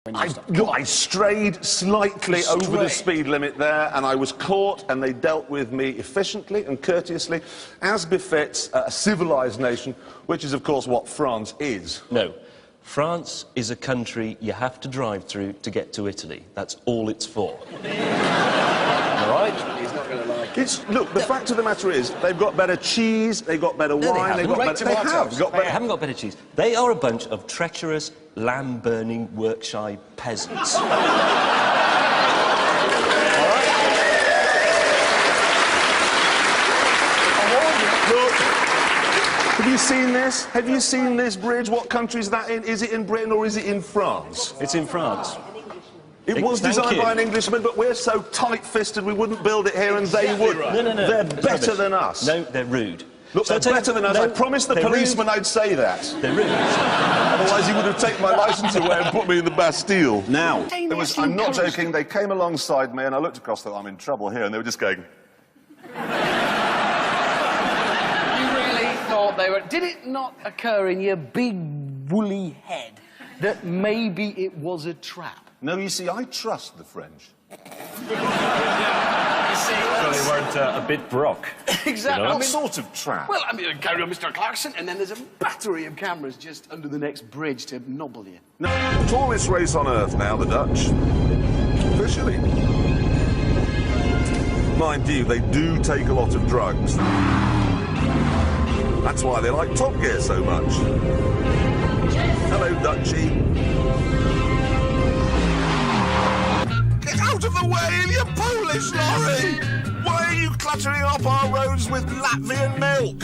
I strayed slightly over the speed limit there, and I was caught, and they dealt with me efficiently and courteously, as befits a civilised nation, which is, of course, what France is. No. France is a country you have to drive through to get to Italy. That's all it's for. All right? He's not going to like it. Look, the fact of the matter is, they've got better cheese, they've got better wine, they've got better... They haven't got better cheese. They are a bunch of treacherous, lamb-burning, work-shy peasants. Have you seen this? Have you seen this bridge? What country is that in? Is it in Britain or is it in France? It's in France. It was designed by an Englishman, but we're so tight-fisted we wouldn't build it here and they would. Right. No. They're better than us. No, they're rude. Look, they're better than us. I promised the policeman I'd say that. They're rude. Otherwise he would have taken my licence away and put me in the Bastille. Now, I'm not joking, they came alongside me and I looked across, thought, I'm in trouble here, and they were just going... Did it not occur in your big woolly head that maybe it was a trap? No, you see, I trust the French. You see, so they weren't a bit broke. Exactly. You know? What sort of trap? Well, I mean, carry on, Mr. Clarkson, and then there's a battery of cameras just under the next bridge to nobble you. No, tallest race on Earth now, the Dutch. Officially. Mind you, they do take a lot of drugs. That's why they like Top Gear so much. Hello, Dutchie. Get out of the way, you Polish lorry! Why are you cluttering up our roads with Latvian milk?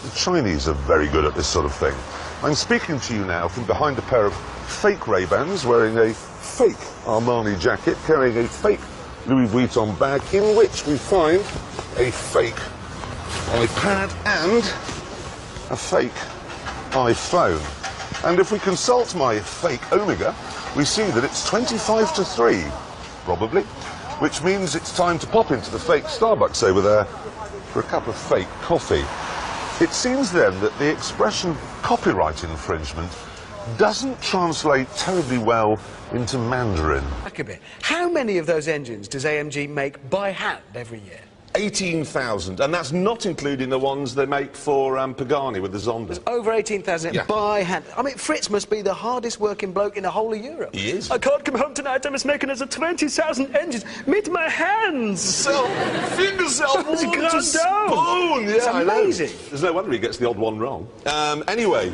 The Chinese are very good at this sort of thing. I'm speaking to you now from behind a pair of fake Ray-Bans, wearing a fake Armani jacket, carrying a fake Louis Vuitton bag, in which we find a fake iPad and a fake iPhone. And if we consult my fake Omega, we see that it's 25 to 3, probably, which means it's time to pop into the fake Starbucks over there for a cup of fake coffee. It seems then that the expression copyright infringement doesn't translate terribly well into Mandarin. Back a bit. How many of those engines does AMG make by hand every year? 18,000, and that's not including the ones they make for Pagani with the Zonda. There's over 18,000 by hand. I mean, Fritz must be the hardest working bloke in the whole of Europe. He is. I can't come home tonight, I must make another 20,000 engines. Meet my hands! So, fingers up, It's spoon! Yeah, it's amazing. There's no wonder he gets the odd one wrong. Anyway,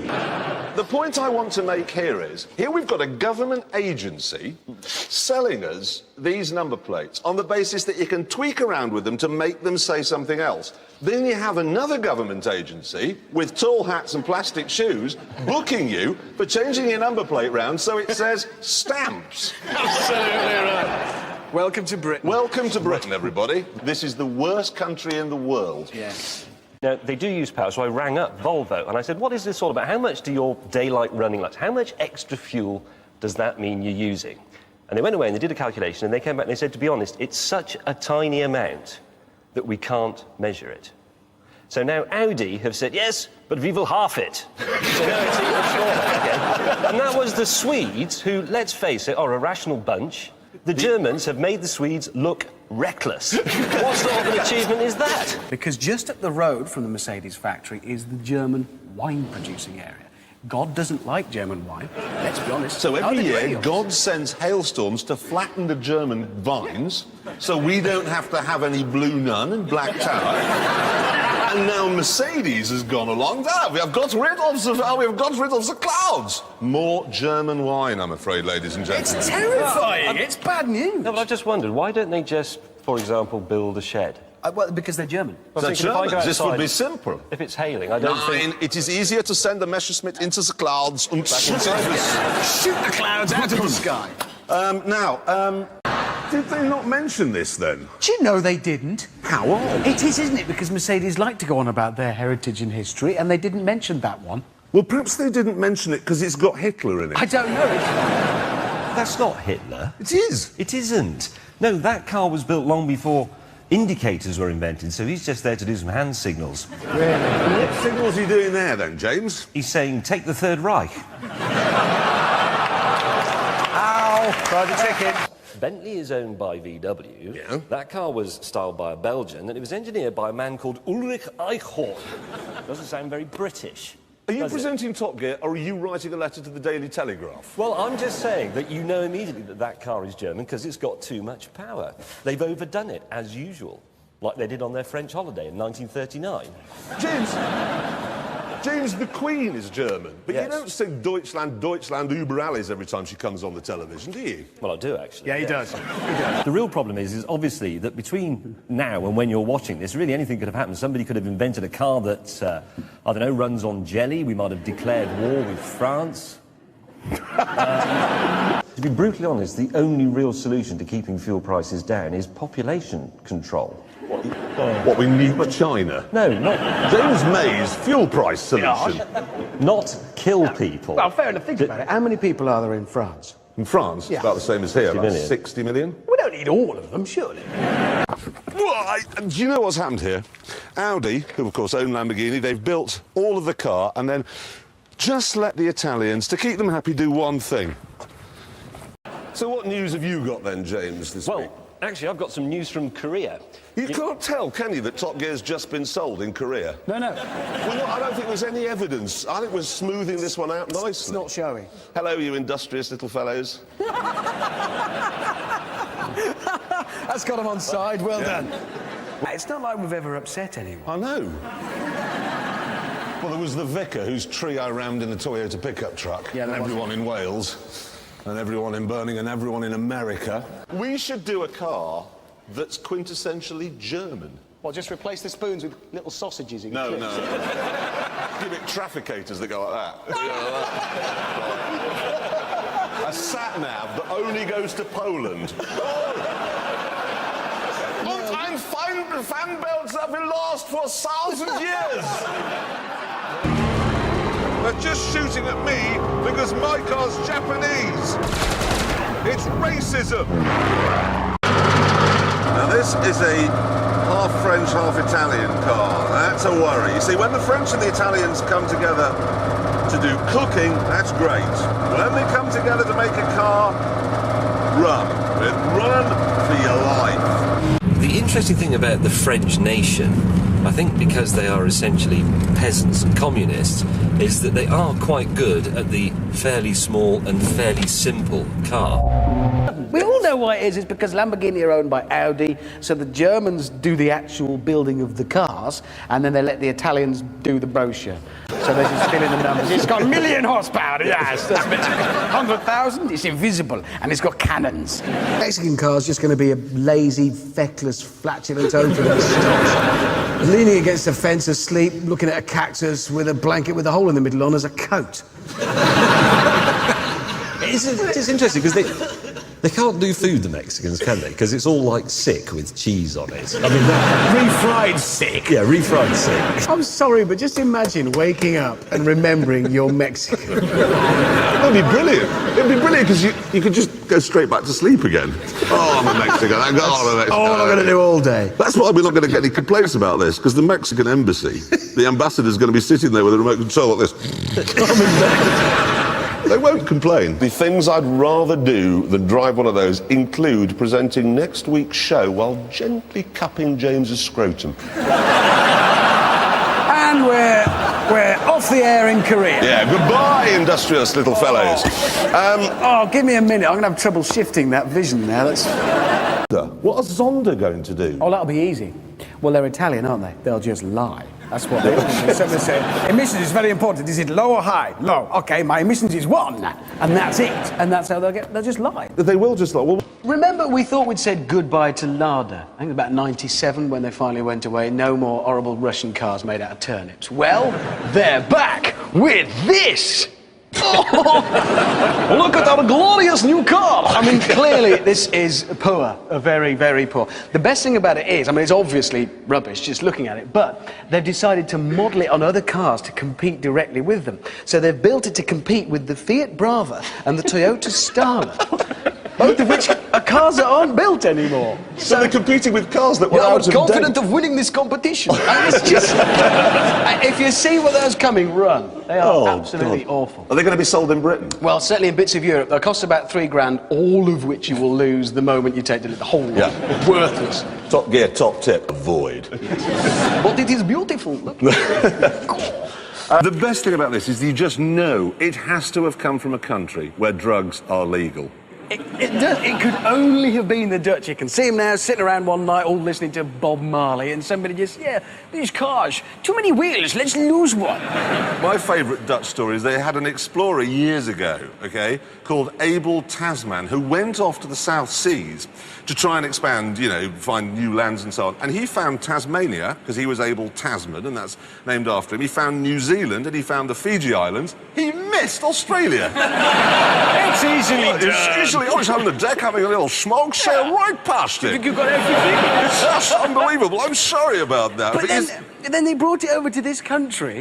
the point I want to make here is, here we've got a government agency selling us these number plates on the basis that you can tweak around with them to make them say something else. Then you have another government agency with tall hats and plastic shoes booking you for changing your number plate round so it says stamps. Absolutely right. Welcome to Britain. Welcome to Britain, everybody. This is the worst country in the world. Yes. Now, they do use power, so I rang up Volvo and I said, what is this all about? How much do your daylight running last? How much extra fuel does that mean you're using? And they went away and they did a calculation and they came back and they said, to be honest, it's such a tiny amount that we can't measure it. So now Audi have said, yes, but we will half it. So now it's even smaller again. And that was the Swedes who, let's face it, are a rational bunch. The Germans have made the Swedes look reckless. What sort of an achievement is that? Because just up the road from the Mercedes factory is the German wine-producing area. God doesn't like German wine, let's be honest. So every year, God sends hailstorms to flatten the German vines, so we don't have to have any Blue Nun and Black Tower. And now Mercedes has gone along. We have got rid of the clouds. More German wine, I'm afraid, ladies and gentlemen. It's terrifying. It's bad news. No, but I just wondered, why don't they just, for example, build a shed? Well, because they're German. This would be simple. If it's hailing, I don't think... It is easier to send the Messerschmitt into the clouds and shoot the clouds out of the sky. Did they not mention this, then? Do you know they didn't? How odd. It is, isn't it? Because Mercedes like to go on about their heritage and history, and they didn't mention that one. Well, perhaps they didn't mention it because it's got Hitler in it. I don't know. That's not Hitler. It is. It isn't. No, that car was built long before indicators were invented, so he's just there to do some hand signals. Really? What signals are you doing there, then, James? He's saying, take the Third Reich. Fried the chicken. Bentley is owned by VW. Yeah. That car was styled by a Belgian, and it was engineered by a man called Ulrich Eichhorn. Doesn't sound very British. Are you does it? presenting Top Gear, or are you writing a letter to the Daily Telegraph? Well, I'm just saying that you know immediately that that car is German because it's got too much power. They've overdone it, as usual, like they did on their French holiday in 1939. James, the Queen is German, but Yes. you don't sing Deutschland, Deutschland, über alles every time she comes on the television, do you? Well, I do, actually. Yeah, he does. The real problem is obviously that between now and when you're watching this, really anything could have happened. Somebody could have invented a car that, I don't know, runs on jelly. We might have declared war with France. To be brutally honest, the only real solution to keeping fuel prices down is population control. What we need for China? No, not, James May's fuel price solution. not kill people. Well, fair enough. Think about it. How many people are there in France? In France, Yeah. it's about the same as here, 60 about million. 60 million. We don't need all of them, surely. Well, do you know what's happened here? Audi, who of course own Lamborghini, they've built all of the car and then just let the Italians, to keep them happy, do one thing. So what news have you got then, James, this week? Well, actually, I've got some news from Korea. You can't tell, can you, that Top Gear's just been sold in Korea? No, no. Well, no, I don't think there's any evidence. I think we're smoothing this one out nicely. It's not showing. Hello, you industrious little fellows. That's got him on side. Well done. It's not like we've ever upset anyone. I know. Well, there was the vicar whose tree I rammed in the Toyota pickup truck. Yeah, and there was. everyone in Wales, and everyone in Birmingham, and everyone in America. We should do a car that's quintessentially German. Well, just replace the spoons with little sausages in No, clips. no. Give it trafficators that go like that. A sat-nav that only goes to Poland. Und ein Fanbelt that will last for 1,000 years. They're just shooting at me because my car's Japanese. It's racism. Now this is a half French, half Italian car. That's a worry. You see, when the French and the Italians come together to do cooking, that's great. When they come together to make a car, run. Run for your life. The interesting thing about the French nation, I think because they are essentially peasants and communists, is that they are quite good at the fairly small and fairly simple car. We all know why it is. It's because Lamborghini are owned by Audi, so the Germans do the actual building of the cars, and then they let the Italians do the brochure. So they're just filling the numbers. It's got 1,000,000 horsepower, yes. 100,000, it's invisible, and it's got cannons. Mexican car's just going to be a lazy, feckless, flatulent open stop, leaning against a fence asleep, looking at a cactus with a blanket with a hole in the middle on as a coat. It's interesting because they can't do food, the Mexicans, can they? Because it's all like sick with cheese on it. I mean, Refried sick. yeah, refried sick. I'm sorry, but just imagine waking up and remembering you're Mexican. That'd be brilliant. It'd be brilliant because you could just go straight back to sleep again. Oh, I'm a Mexican. I'm a Mexican. All I'm going to do all day. That's why we're not going to get any complaints about this, because the Mexican embassy, the ambassador's going to be sitting there with a remote control like this. They won't complain. The things I'd rather do than drive one of those include presenting next week's show while gently cupping James's scrotum. And we're off the air in Korea. Yeah, goodbye, industrious little fellows. Oh, give me a minute. I'm going to have trouble shifting that vision now. What is Zonda going to do? Oh, that'll be easy. Well, they're Italian, aren't they? They'll just lie. That's what they do. So they say, emissions is very important. Is it low or high? Low. Okay, my emissions is 1. And that's it. And that's how they'll just lie. They will just like, well, Remember, we thought we'd said goodbye to Lada. I think about 97 when they finally went away. No more horrible Russian cars made out of turnips. Well, they're back with this. Oh, look at our glorious new car. I mean, clearly this is poor, very, very poor. The best thing about it is, I mean, it's obviously rubbish just looking at it, but they've decided to model it on other cars to compete directly with them. So they've built it to compete with the Fiat Brava and the Toyota Starlet. Both of which are cars that aren't built anymore. So they're competing with cars that were I out was of confident date. of winning this competition. And it's just... if you see one of those coming, run. They are absolutely awful. Are they going to be sold in Britain? Well, certainly in bits of Europe, they'll cost about £3,000, all of which you will lose the moment you take the whole lot. Yeah. Worthless. Top Gear, top tip, avoid. But it is beautiful. Look. The best thing about this is you just know it has to have come from a country where drugs are legal. It could only have been the Dutch. You can see him now sitting around one night all listening to Bob Marley and somebody just, yeah, these cars, too many wheels, let's lose one. My favourite Dutch story is they had an explorer years ago, OK, called Abel Tasman, who went off to the South Seas to try and expand, you know, find new lands and so on. And he found Tasmania, because he was Abel Tasman, and that's named after him. He found New Zealand, and he found the Fiji Islands. He missed Australia. It's easily done. I was on the deck having a little smoke, sailed right past it. You've got everything. That's unbelievable. I'm sorry about that. But then they brought it over to this country.